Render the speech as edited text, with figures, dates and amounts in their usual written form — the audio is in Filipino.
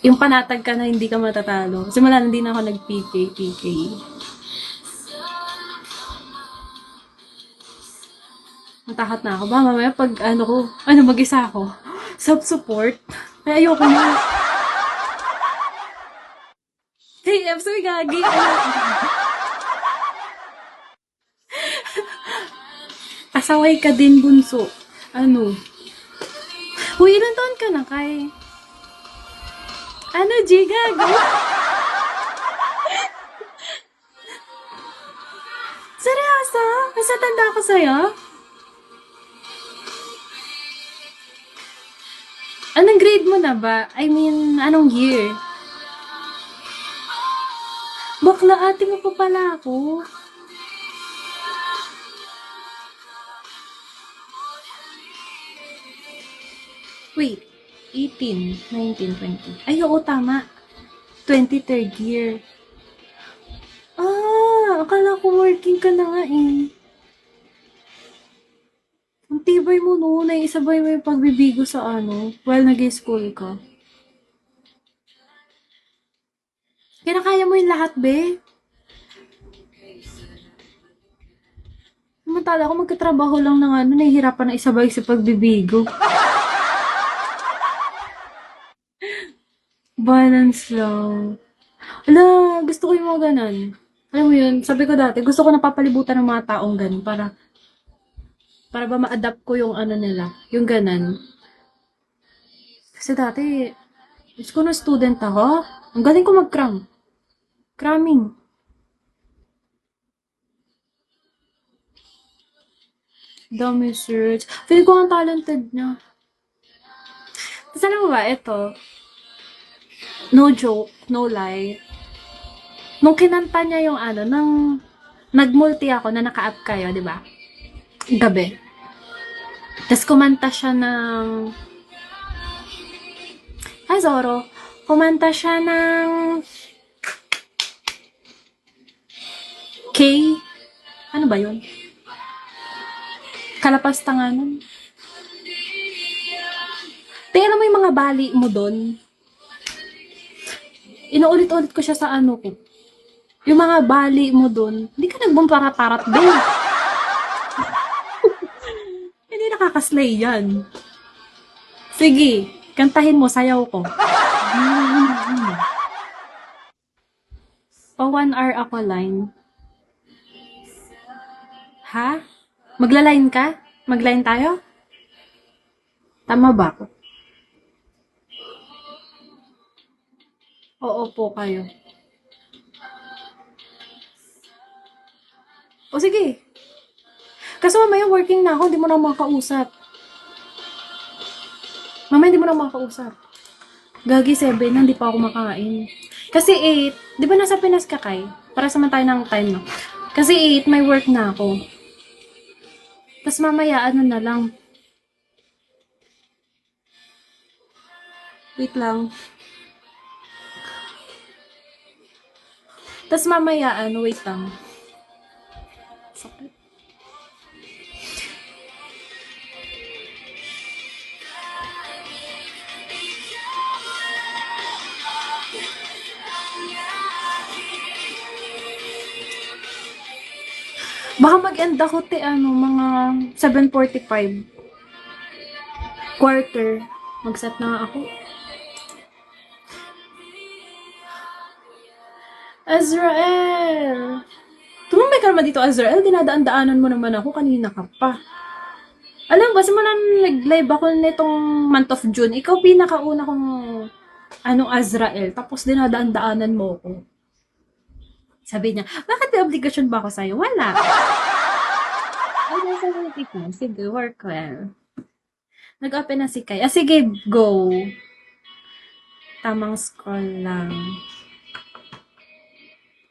Yung panatag ka na hindi ka matatalo. Simula hindi na ako nag-PK. Matakot na ako. Ba, mamaya pag mag-isa ako, self-support. Kaya ayoko na. Hey, Eps, may gagi. Asaway ka din, bunso. Ano? Uy, ilan taon ka na, Kay? Ano, G, gago? Seryoso? Mas natanda ako sa'yo? Anong grade mo na ba? I mean, anong year? Bakla, ate mo pa pala ako. Wait, 18, 19, 20. Ay, oo, tama. 23rd year. Ah, akala ko working ka na nga eh. Ang tibay mo no, naisabay mo yung pagbibigo sa while nag-school ka. Kinakaya mo yung lahat, be. Samantala ako magkatrabaho lang ng nahihirapan na isabay sa pagbibigo. Balance lang. Ala, gusto ko yung mga ganon. Alam mo yun, sabi ko dati, gusto ko napapalibutan ng mga taong ganon para ba ma-adapt ko yung nila, yung ganon. Kasi dati, ko na student ako, ang galing ko mag-cram. Cramming. Dami search. Feel ko ang talented niya. Tapos alam mo ba, ito, no joke, no lie. Nung kinanta niya yung nang nag-multi ako na naka-up kayo, di ba? Gabi. Tapos kumanta siya ng Zoro. Kumanta siya ng K. Ano ba yun? Kalapastanganan. Tingnan mo yung mga bali mo doon. Inuulit-ulit ko siya sa ko. Yung mga bali mo doon, hindi ka nagbumpara-tarat din. Hindi nakakaslay yan. Sige, kantahin mo, sayaw ko. O 1 hour ako line. Ha? Magla-line ka? Mag-line tayo? Tama ba ako? Oo po kayo. O sige. Kasi mamaya working na ako, hindi mo na makausap. Mamaya hindi mo na makausap. Gagi 7 na, hindi pa ako makain. Kasi 8, di ba nasa Pinas ka, Kay? Para sa tayo ng time, no? Kasi 8, may work na ako. Tapos mamaya, na lang. Wait lang. Tapos mamaya, wait lang. Sakit. Baka mag-end ako mga 7:45. Quarter. Mag-set na nga ako. Azrael! Tumambay ka naman dito, Azrael. Dinadaan-daanan mo naman ako. Kanina ka pa. Alam ba, simula nag-live ako nitong month of June, ikaw pinakauna kong Azrael. Tapos dinadaan-daanan mo ako. Sabi niya, bakit may obligasyon ba ako sa'yo? Wala. Ay, nasa natin ko. Sige, work well. Nag-open na si Kai. Sige, go. Tamang scroll lang.